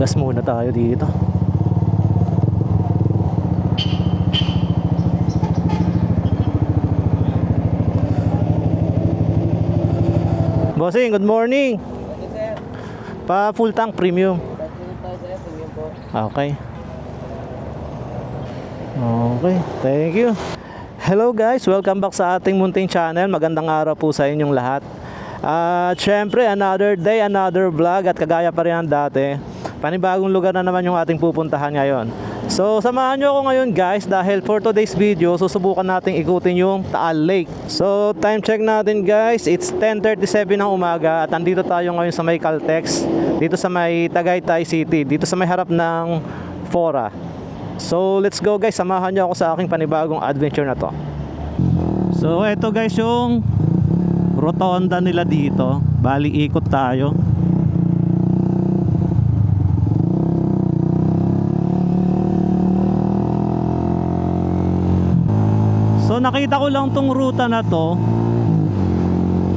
Gas muna tayo dito. Bossing, good morning. Pa full tank premium. Okay. Okay, thank you. Hello guys, welcome back sa ating munting channel. Magandang araw po sa inyong lahat. Syempre, another day, another vlog. At kagaya pa rin ang dati, panibagong lugar na naman yung ating pupuntahan ngayon. So samahan nyo ako ngayon guys, dahil for today's video susubukan nating ikutin yung Taal Lake. So time check natin guys, it's 10:37 ng umaga. At andito tayo ngayon sa may Caltex, dito sa may Tagaytay City, dito sa may harap ng Fora. So let's go guys, samahan nyo ako sa aking panibagong adventure na to. So eto guys yung rotonda nila dito. Bali ikot tayo. So nakita ko lang tong ruta na to,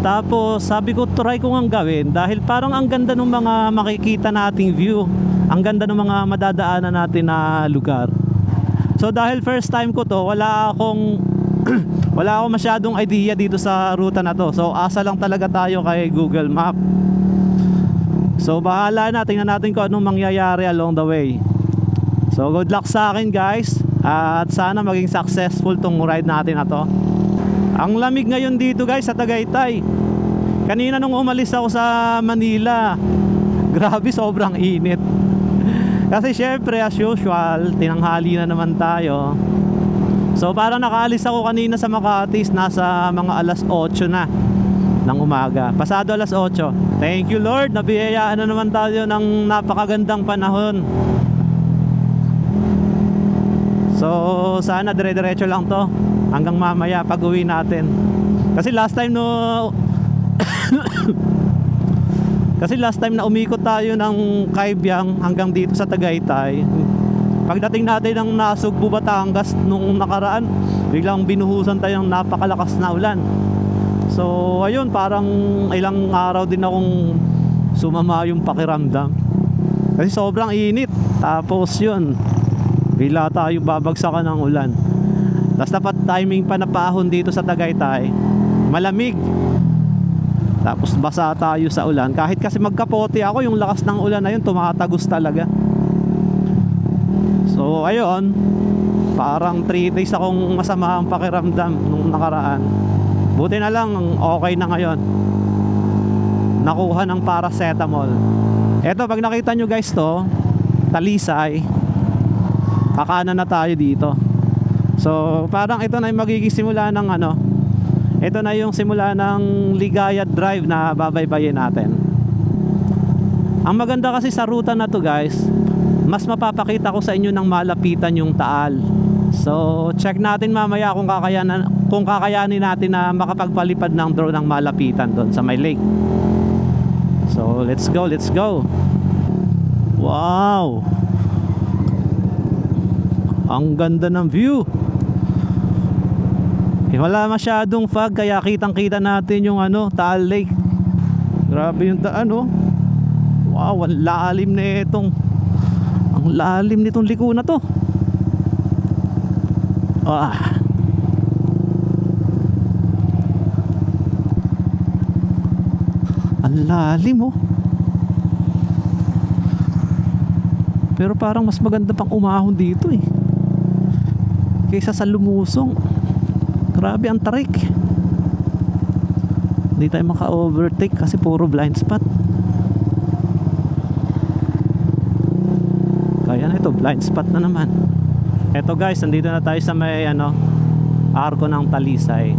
tapos sabi ko try ko ngang gawin dahil parang ang ganda ng mga makikita nating view, ang ganda ng mga madadaanan natin na lugar. So dahil first time ko to, wala akong masyadong idea dito sa ruta na to. So asa lang talaga tayo kay Google Map. So bahala na, tingnan natin kung anong mangyayari along the way. So good luck sa akin guys, at sana maging successful tong ride natin na to. Ang lamig ngayon dito guys sa Tagaytay. Kanina nung umalis ako sa Manila, grabe sobrang init. Kasi syempre as usual, tinanghali na naman tayo. So parang nakaalis ako kanina sa Makati, nasa mga alas 8 na ng umaga. Pasado alas 8. Thank you Lord, nabiyayaan na naman tayo ng napakagandang panahon. So sana dire-diretso lang to hanggang mamaya pag uwi natin. Kasi last time na umikot tayo ng Kaibiyang hanggang dito sa Tagaytay, pagdating natin ng Nasugbu, Batangas nung nakaraan, biglang binuhusan tayong napakalakas na ulan. So ayun, parang ilang araw din akong sumama yung pakiramdam kasi sobrang init. Tapos yun, bila tayo babagsakan ng ulan. Tapos dapat timing pa na paahon dito sa Tagaytay, malamig. Tapos basa tayo sa ulan. Kahit kasi magkapote ako, yung lakas ng ulan na yun tumatagos talaga. So ayun, parang 3 days akong masama ang pakiramdam nung nakaraan. Buti na lang okay na ngayon. Nakuha ng paracetamol. Eto, pag nakita nyo guys to, Talisay, kakanan na tayo dito. So parang ito na yung magiging simula ng ito na yung simula ng Ligaya Drive na babaybayin natin. Ang maganda kasi sa ruta na to guys, mas mapapakita ko sa inyo ng malapitan yung Taal. So check natin mamaya kung kakayanin natin na makapagpalipad ng drone ng malapitan doon sa may lake. So let's go, let's go. Wow, ang ganda ng view. Wala masyadong fog kaya kitang kita natin yung Taal Lake. Grabe yung daan Wow, ang lalim nitong liko na to. Ang lalim Pero parang mas maganda pang umahon dito kaysa sa lumusong. Grabe ang tarik. Hindi tayo maka-overtake kasi puro blind spot. Kaya na ito, blind spot na naman. Eto guys, nandito na tayo sa may arko ng Talisay.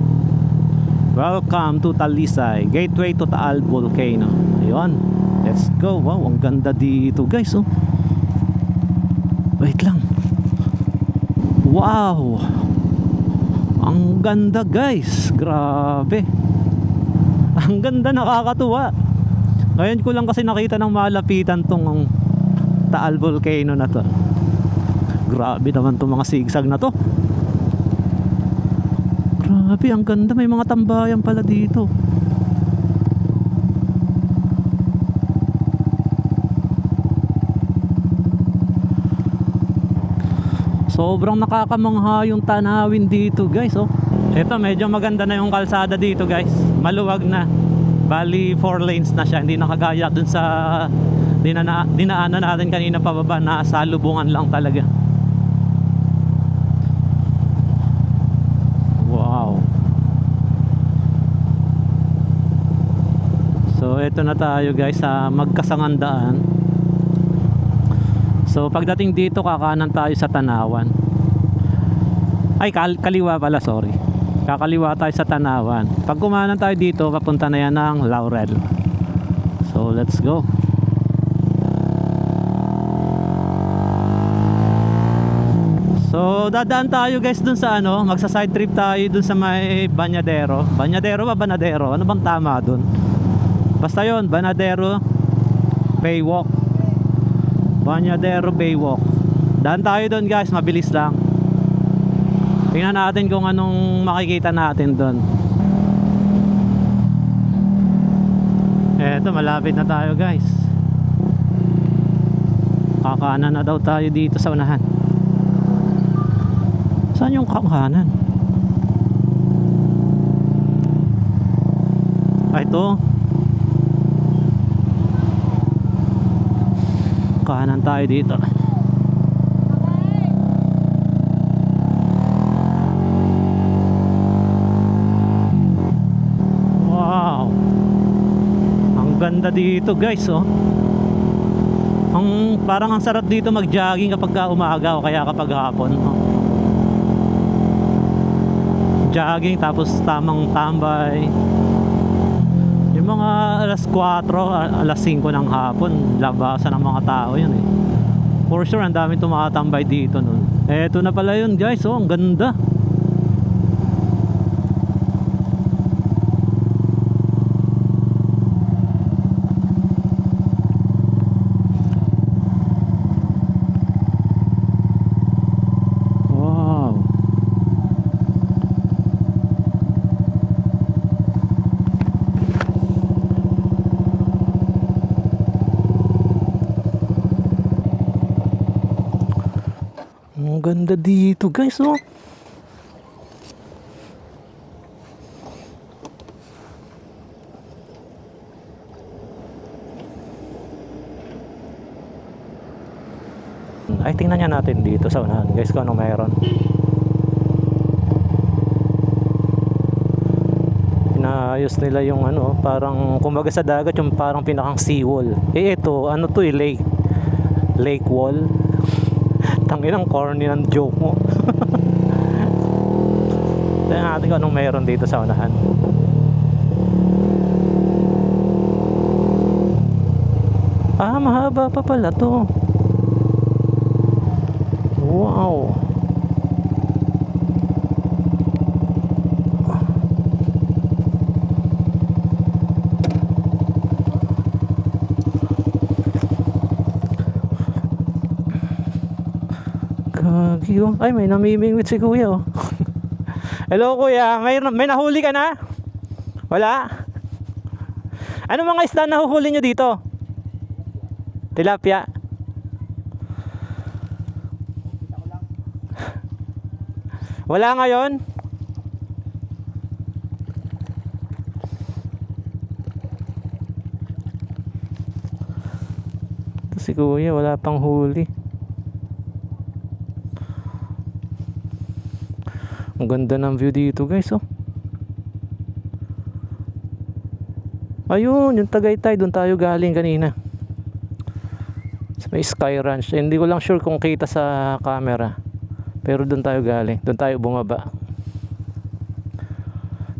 Welcome to Talisay, gateway to Taal Volcano. Ayun, let's go. Wow, ang ganda dito guys Wait lang. Wow, ang ganda guys, grabe. Ang ganda, nakakatuwa. Ngayon ko lang kasi nakita ng malapitan tong Taal Volcano na to. Grabe naman tong mga sigsag na to. Grabe, ang ganda, may mga tambayan pala dito. Sobrang nakakamangha yung tanawin dito guys, oh. Ito medyo maganda na yung kalsada dito guys. Maluwag na. Bali 4 lanes na siya. Hindi nakagaya dun sa dinaanan natin kanina pababa na salubungan lang talaga. Wow. So ito na tayo guys sa Magkasangandaan. So pagdating dito kakanan tayo sa Tanawan. Ay kaliwa pala, sorry. Kakaliwa tayo sa Tanawan. Pag kumanan tayo dito papunta na yan ng Laurel. So let's go. So dadaan tayo guys dun sa ano, magsa side trip tayo dun sa may Banyadero. Banyadero ba Banadero? Ano bang tama dun? Basta yon, Banadero Baywalk. Banyadero Baywalk. Daan tayo doon guys, mabilis lang. Tingnan natin kung anong makikita natin doon. Eto, malapit na tayo guys. Kakanan na daw tayo dito sa unahan. Saan yung kakanan? Ah, ito. Kanan tayo dito. Wow, ang ganda dito guys, oh. Parang ang sarap dito mag-jogging kapag umaga o kaya kapag hapon, oh. Jogging tapos tamang tambay. Yung mga alas 4, alas 5 ng hapon, labasan ng mga tao yun eh. For sure, ang dami tumakatambay dito nun. Eto na pala yun guys, oh, ang ganda. Ang ganda dito guys, oh. Ay, tingnan niya natin dito sa unahan guys kung ano mayroon. Inaayos nila yung ano, parang kumbaga sa dagat yung parang pinakang seawall. Eh ito, ano to eh, lake wall. Tangin ang corny ng joke mo. Tingnan natin kung anong mayroon dito sa unahan. Ah, mahaba pa pala to. Wow. Kagyo. Ay, may namimingwit si kuya, oh. Hello kuya, may nahuli ka na? Wala? Ano mga isda nahuhuli nyo dito? Tilapia. Wala ngayon? Ito si kuya, wala pang huli. Ang ganda ng view dito guys, oh. Ayun, yung Tagaytay, doon tayo galing kanina. Sa may Sky Ranch. Hindi ko lang sure kung kita sa camera. Pero doon tayo galing, doon tayo bumaba.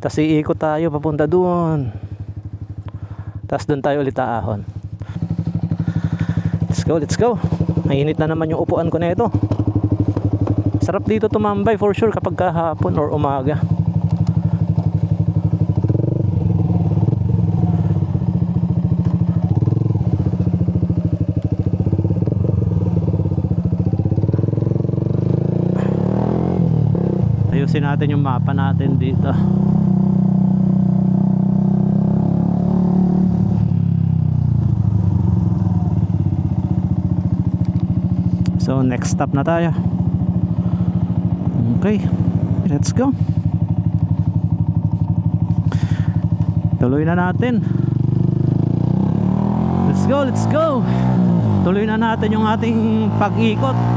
Tapos iikot tayo papunta doon. Tapos doon tayo ulit aahon. Let's go, let's go. Mainit na naman yung upuan ko na ito. Sarap dito tumambay for sure kapag kahapon or umaga. Ayusin natin yung mapa natin dito. So next stop na tayo. Okay, let's go. Tuloy na natin. Let's go, let's go. Tuloy na natin yung ating pag-ikot.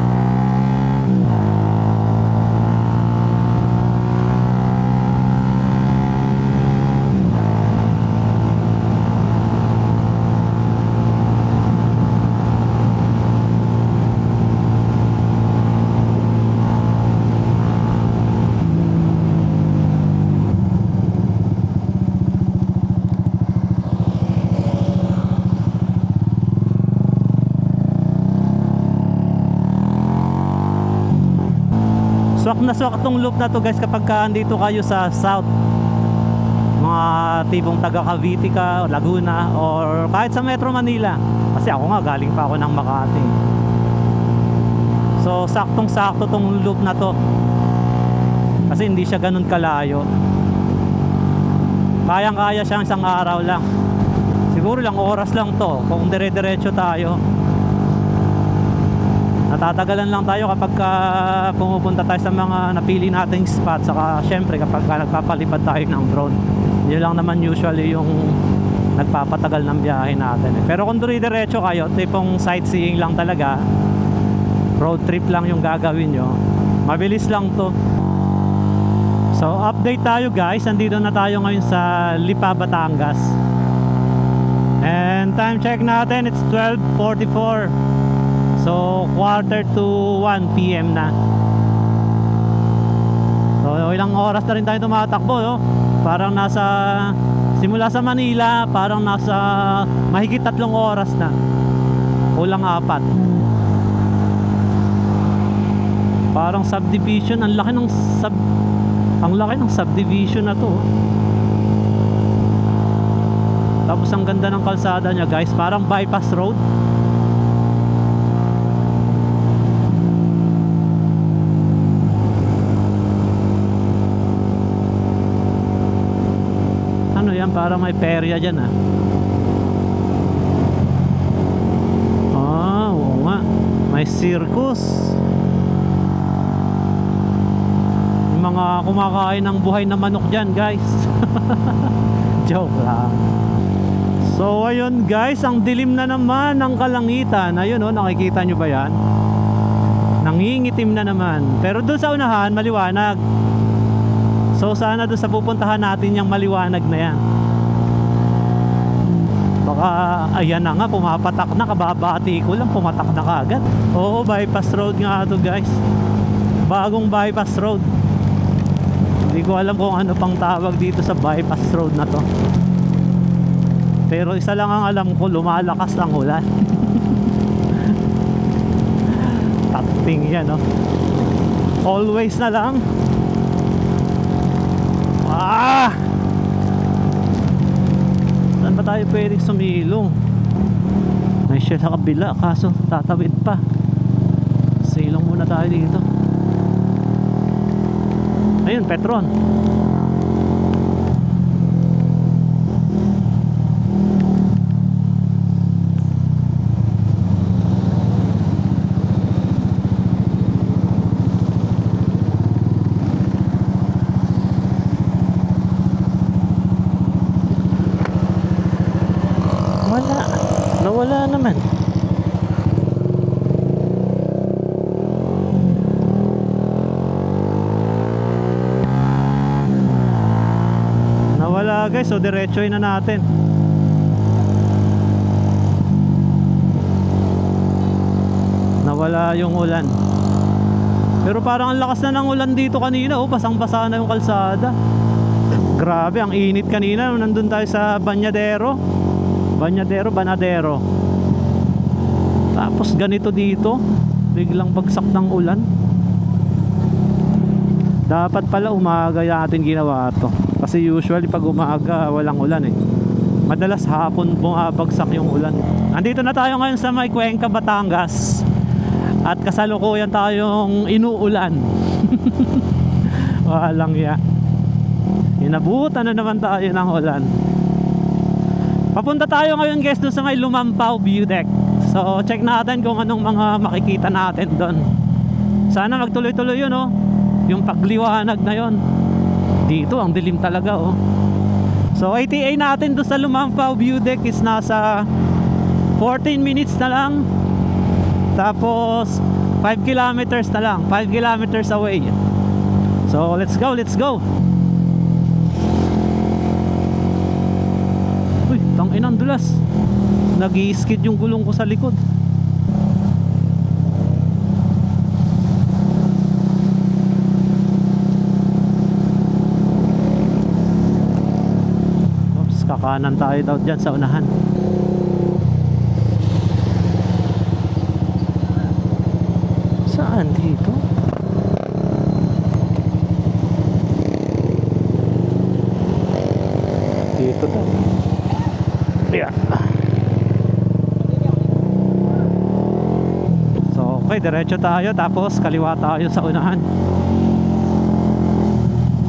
Swak na swak tong loop na to guys kapag andito kayo sa south, mga tipong taga Cavite ka, Laguna, or kahit sa Metro Manila. Kasi ako nga galing pa ako ng Makati. So saktong sakto tong loop na to, kasi hindi siya ganun kalayo. Kayang kaya siyang isang araw lang. Siguro lang oras lang to kung dire-diretso tayo. Natatagalan lang tayo kapag pumupunta tayo sa mga napili nating spot. Saka syempre kapag nagpapalipad tayo ng drone, yun lang naman usually yung nagpapatagal ng biyahe natin. Pero kung dire-diretso kayo, tipong sightseeing lang talaga, road trip lang yung gagawin nyo, mabilis lang to. So update tayo guys, nandito na tayo ngayon sa Lipa, Batangas. And time check natin, it's 12:44. So quarter to 1 PM na. So ilang oras na rin tayo tumatakbo, no? Parang nasa, simula sa Manila, parang nasa mahigit 3 oras na, kulang 4. Parang subdivision, ang laki ng subdivision na to. Tapos ang ganda ng kalsada niya guys, parang bypass road. Ano yan, parang may perya dyan ah. Ah, oo nga, may circus. Yung mga kumakain ng buhay na manok dyan guys. Joke lang. So ayun guys, ang dilim na naman ng kalangitan. Ayun oh, nakikita nyo ba yan? Nangingitim na naman. Pero doon sa unahan, maliwanag. So sana doon sa pupuntahan natin yung maliwanag na yan. Baka ayan na nga, pumapatak na, kababati ko lang, pumatak na kagad. Oo, bypass road nga to guys. Bagong bypass road. Hindi ko alam kung ano pang tawag dito sa bypass road na to. Pero isa lang ang alam ko, lumalakas ang ulan. Tating yan, no? Always na lang. Saan ba tayo pwedeng sumilong? May shell sa kabila, kaso tatawid pa. Silong muna tayo dito. Ayun, Petron. Nawala naman. Nawala guys, so diretsoin na natin. Nawala yung ulan. Pero parang ang lakas na ng ulan dito kanina, oh, basang-basa na yung kalsada. Grabe, ang init kanina nung nandun tayo sa Banadero. Tapos ganito dito, biglang bagsak ng ulan. Dapat pala umaga natin ginawa to, kasi usually pag umaga walang ulan eh. Madalas hapon bumabagsak yung ulan. Andito na tayo ngayon sa may Cuenca, Batangas. At kasalukuyan tayong inuulan. Walang ya. Inabutan na naman tayo ng ulan. Papunta tayo ngayon guys doon sa may Lumampao View Deck. So check natin kung anong mga makikita natin doon. Sana magtuloy-tuloy yun, oh. yung pagliwanag na yon. Dito ang dilim talaga oh. So ETA natin doon sa Lumampao View Deck is nasa 14 minutes na lang. Tapos 5 kilometers na lang, 5 kilometers away. So let's go, let's go. Uy, tanginang dulas. Nag-i-skid yung gulong ko sa likod. Oops, kakanan tayo daw dyan sa unahan. Saan dito? Dito daw. Yeah. So okay, diretso tayo tapos kaliwa tayo sa unahan.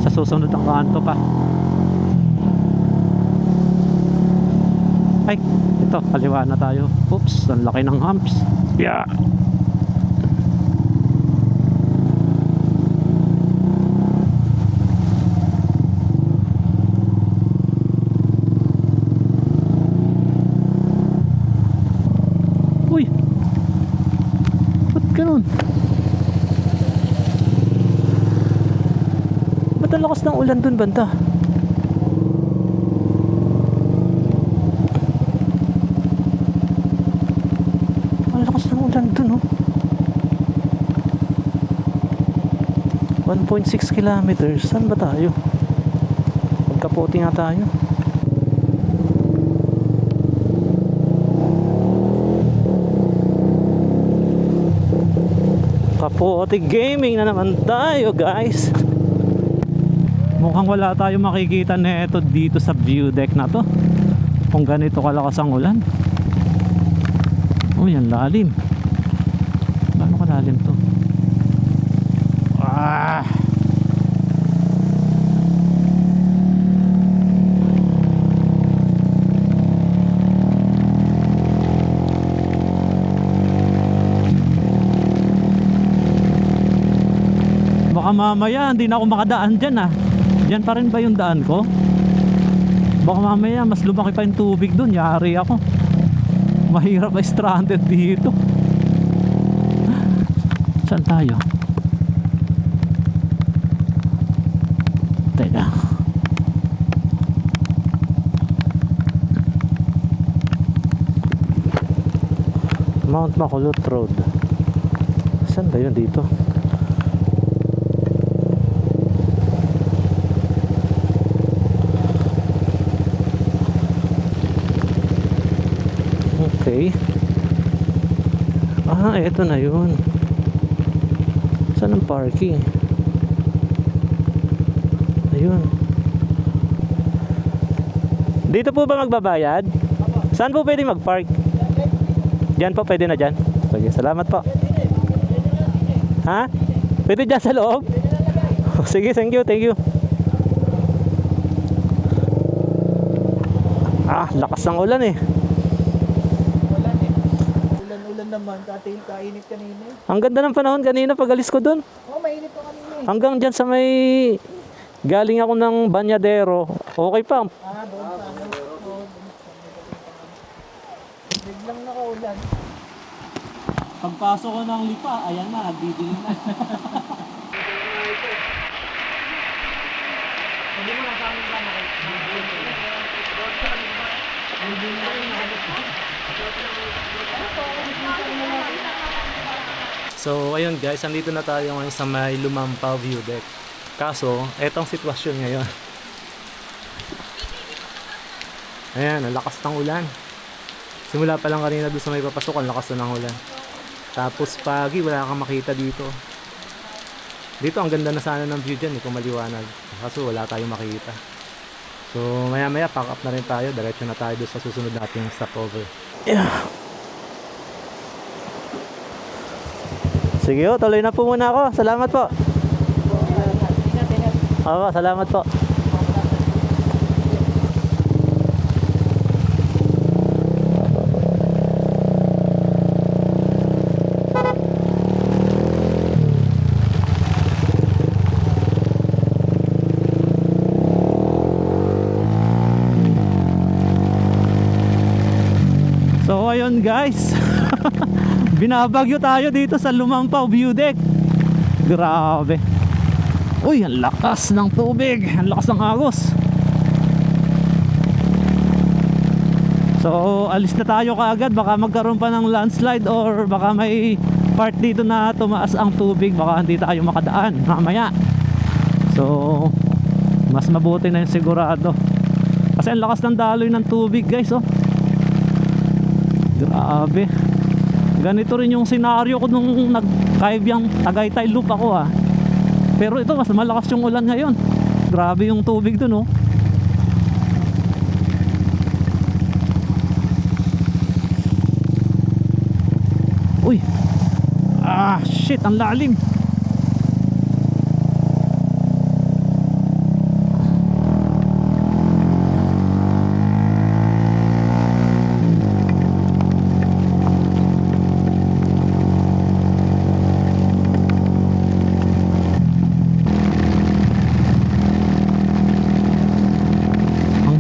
Sa susunod ang kanto pa. Ay, ito, kaliwa na tayo. Oops, ang laki ng humps. Yeah. Uy, ba't ganun? Ba't ang lakas ng ulan dun banda? Ang lakas ng ulan dun oh. 1.6 kilometers. Saan ba tayo? Magkapote nga tayo. Kapote gaming na naman tayo guys. Mukhang wala tayo makikita neto dito sa view deck na to kung ganito kalakas ang ulan. Oh yan, lalim. Gaano kalalim to? Ah, baka mamaya hindi na ako makadaan dyan ah. Dyan pa rin ba yung daan ko? Baka mamaya mas lumaki pa yung tubig dun. Yari ako. Mahirap na stranded dito. Saan tayo? Teka. Mount Makulot Road. Saan ba yun dito? Okay. Ah, eto na yun. Saan ang parking? Ayun. Dito po ba magbabayad? Saan po pwede mag-park? Diyan po, pwede na dyan. Sige, salamat po. Ha? Pwede dyan sa loob? Sige, thank you, thank you. Ah, lakas ng ulan eh. Ulan naman, kainit kanina. Ang ganda ng panahon kanina pag alis ko dun. Oh, mainit pa kanina eh. Hanggang dyan sa may galing ako ng Banyadero. Okay pa. Ah, doon sa ano. Biglang nakaulan. Pagpasok ko ng Lipa, ayan na, nagdidilim na. Hindi mo na kami ba So ayun guys, andito na tayo ngayon sa may Lumampao View Deck. Kaso, etong sitwasyon ngayon. Ayan, ang lakas ng ulan. Simula pa lang kanina doon sa may papasok, ang lakas na ng ulan. Tapos pagi, wala kang makita dito. Dito ang ganda na sana ng view dyan, kung maliwanag. Kaso wala tayong makita. So maya maya, pack up na rin tayo. Diretso na tayo doon sa susunod nating stopover. Yeah. Sige oh, tuloy na po muna ako. Salamat po. Oo, salamat po. ngayon guys. Binabagyo tayo dito sa Lumampaw View Deck. Grabe. Uy, ang lakas ng tubig, ang lakas ng agos. So alis na tayo kaagad. Baka magkaroon pa ng landslide or baka may part dito na tumaas ang tubig. Baka hindi tayo makadaan mamaya. So mas mabuti na yung sigurado. Kasi ang lakas ng daloy ng tubig guys, oh. Grabe. Ganito rin yung senaryo ko nung nagkaibiyang Tagaytay Loop ako, ah. Pero ito mas malakas yung ulan ngayon. Grabe yung tubig dun, oh. Uy. Ah, shit, ang lalim.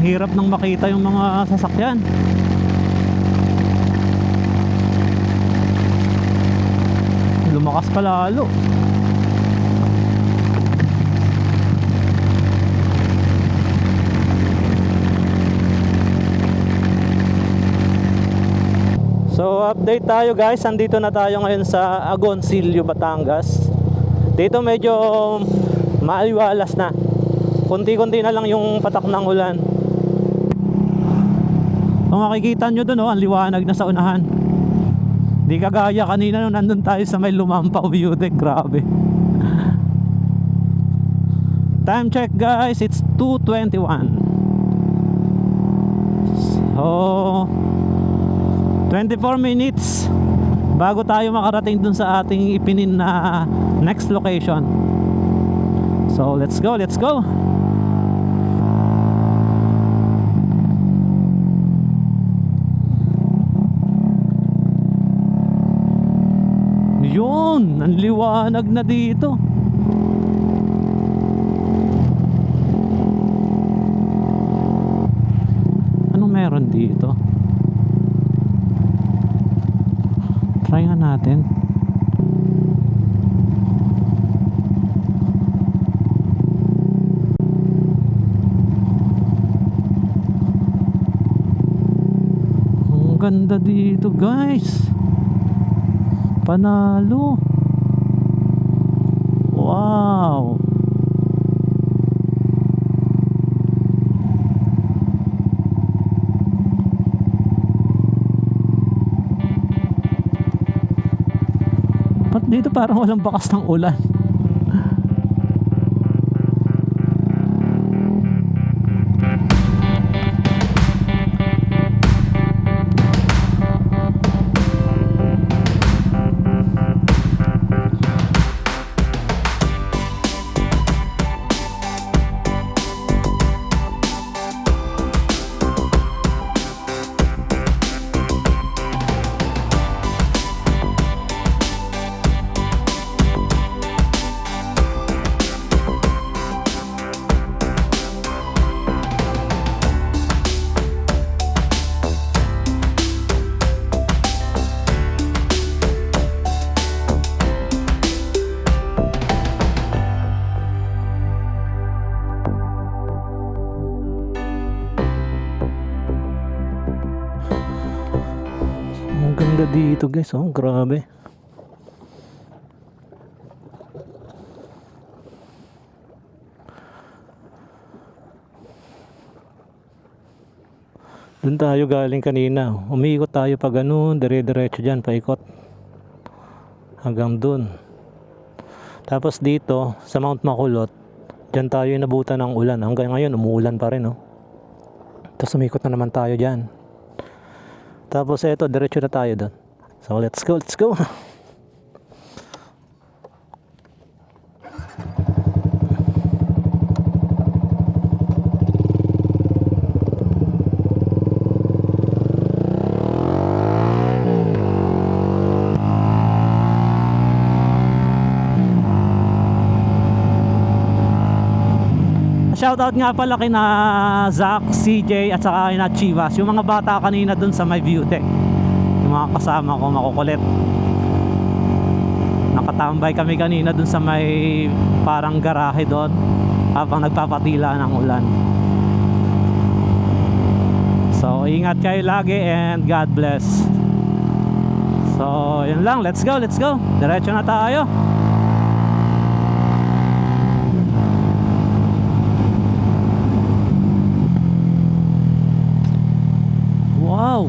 Hirap nang makita yung mga sasakyan. Lumakas pa lalo. So update tayo guys. Andito na tayo ngayon sa Agoncillo, Batangas. Dito medyo maaliwalas na. Kunti-kunti na lang yung patak ng ulan. Kung makikita nyo dun, oh, ang liwanag na sa unahan. Di kagaya kanina nung nandun tayo sa may Lumampaw View Deck. Grabe. Time check guys, it's 2:21. So 24 minutes bago tayo makarating dun sa ating ipinin na next location. So let's go, let's go. Yun, ang liwanag na dito. Anong meron dito? Try nga natin. Ang ganda dito guys. Panalo. Wow. Ba't dito parang walang bakas ng ulan? Ang ganda dito guys, oh, grabe. Doon tayo galing kanina. Umiikot tayo pa ganun, dire-diretso dyan, paikot. Hanggang doon. Tapos dito, sa Mount Makulot, dyan tayo inabutan ng ulan. Hanggang ngayon, umuulan pa rin, oh. Tapos umikot na naman tayo dyan. Tapos eto, diretso na tayo doon. So let's go, let's go. Shoutout nga pala kina Zach, CJ at saka kina Chivas, yung mga bata kanina dun sa my view deck. mga kasama ko makukulit. Nakatambay kami kanina dun sa may parang garahe doon habang nagpapatila ng ulan. So ingat kayo lagi and God bless. So yun lang, let's go. Diretso na tayo. Wow.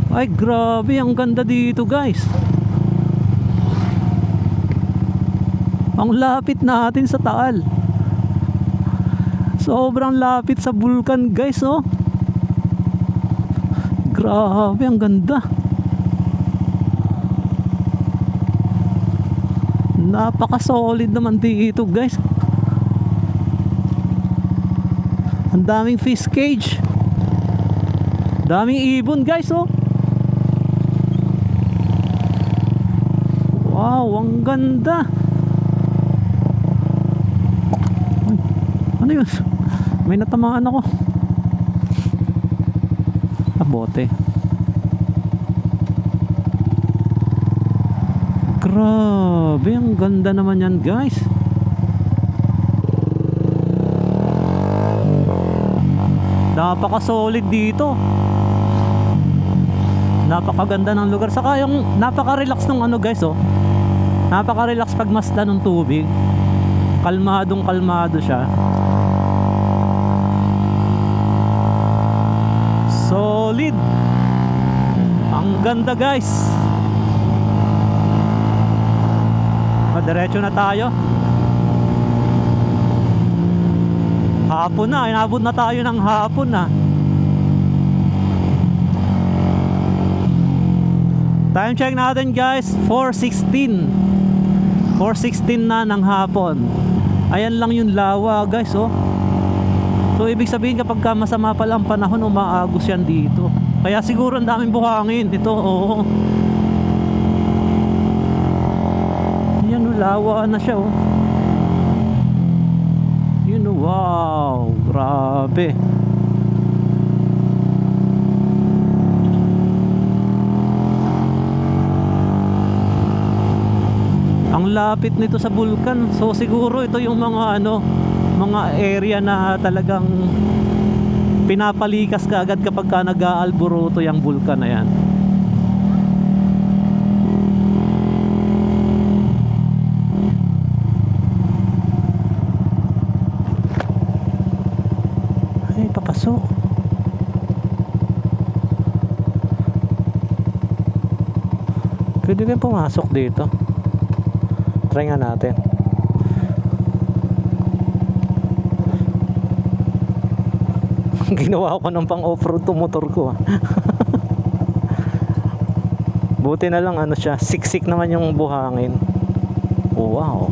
Ay grabe, ang ganda dito guys. Ang lapit natin sa Taal. Sobrang lapit sa bulkan guys, oh. Grabe, ang ganda. Napaka-solid naman dito guys. Ang daming fish cage. Daming ibon guys, oh. Wow, ang ganda. Ay, ano yun? May natamaan ako. Bote. Grabe, ang ganda naman yan guys. Napaka-solid dito. Napakaganda ng lugar. Saka yung napaka-relax ng ano guys, oh. Napaka-relax pag masdan ng tubig. Kalmadong kalmado siya. Solid. Ang ganda guys. Diretso na tayo. Hapon na, inabot na tayo ng hapon na. Time check natin guys, 4:16. 4:16 na ng hapon. Ayan lang yung lawa guys, oh. So ibig sabihin kapag ka masama pala ang panahon, umaagos yan dito. Kaya siguro ang daming buhangin ito, oo. Yan, oh, lawa na siya, oh. Yun, oh, wow, grabe. Ang lapit nito sa bulkan. So siguro ito yung mga ano, mga area na talagang pinapalikas ka agad kapag ka nag-aalboroto yung bulkan na yan. Ay, papasok. Pwede ba pumasok dito? Try nga natin. Ginawa ko ng pang off-road to motor ko. Buti na lang ano siya, siksik naman yung buhangin. Oh, wow.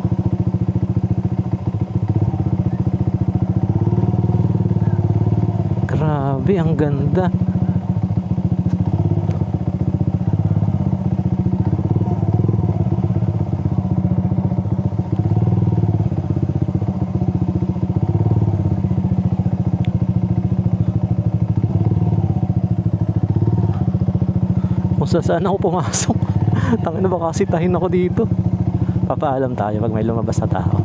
Grabe, ang ganda. Saan ako pumasok? Tangin na ba kasi tahin ako dito. Papaalam tayo pag may lumabas na tao.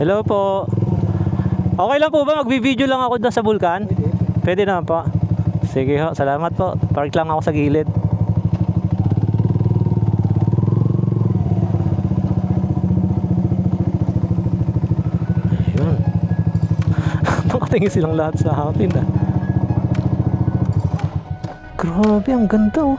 Hello po. Okay lang po ba? Magbi-video lang ako doon sa bulkan? Pwede naman po. Sige ho, salamat po. Park lang ako sa gilid. Ayun. Nakatingin silang lahat sa akin, ah. Grabe, ang ganda, oh.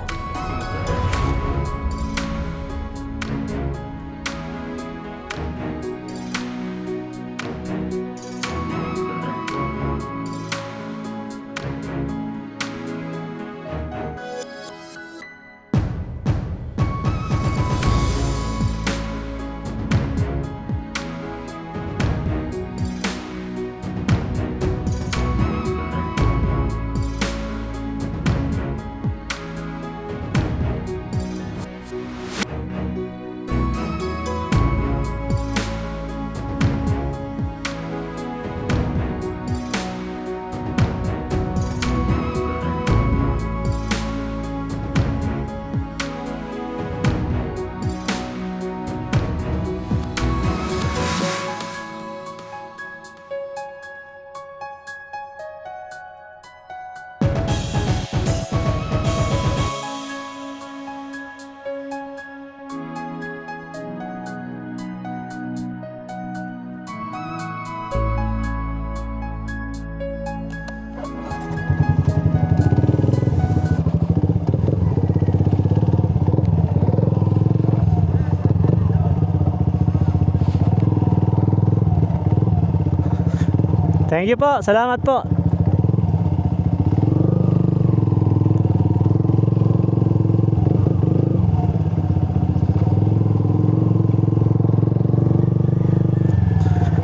Thank you po. Salamat po.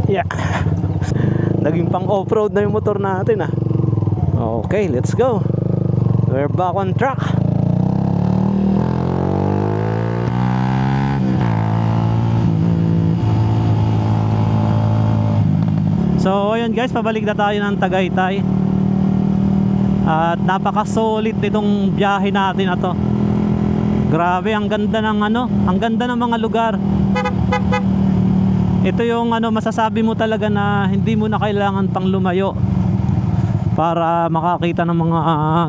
Yeah. Naging pang off-road na yung motor natin ah. Okay, let's go. We're back on track. So ayun guys, pabalik na tayo ng Tagaytay. At napaka-solid nitong biyahe natin na to. Grabe, ang ganda ng ang ganda ng mga lugar. Ito yung masasabi mo talaga na hindi mo na kailangan pang lumayo para makakita ng mga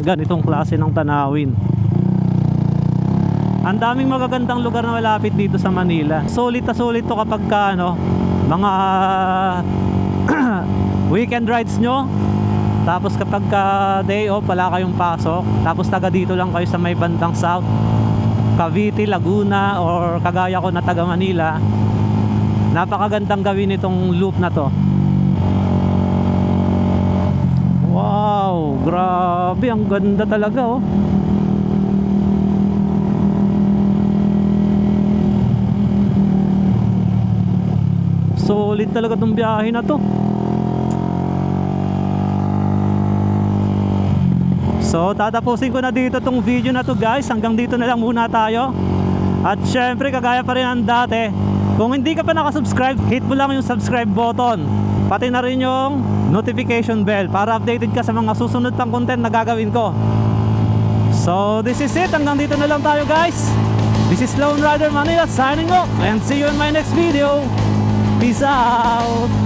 ganitong klase ng tanawin. Ang daming magagandang lugar na malapit dito sa Manila. Solid na solid to kapag ka mga weekend rides nyo. Tapos kapag day off wala kayong pasok, tapos taga dito lang kayo sa may bandang south, Cavite, Laguna, or kagaya ko na taga Manila, napakagandang gawin itong loop na to. Wow, grabe, ang ganda talaga oh. Solid talaga itong biyahe na to. So tatapusin ko na dito tong video na to guys. Hanggang dito na lang muna tayo. At syempre kagaya pa rin ang dati, kung hindi ka pa nakasubscribe, hit mo lang yung subscribe button, pati na rin yung notification bell para updated ka sa mga susunod pang content na gagawin ko. So this is it. Hanggang dito na lang tayo guys. This is Lone Rider Manila signing off, and see you in my next video. Peace out.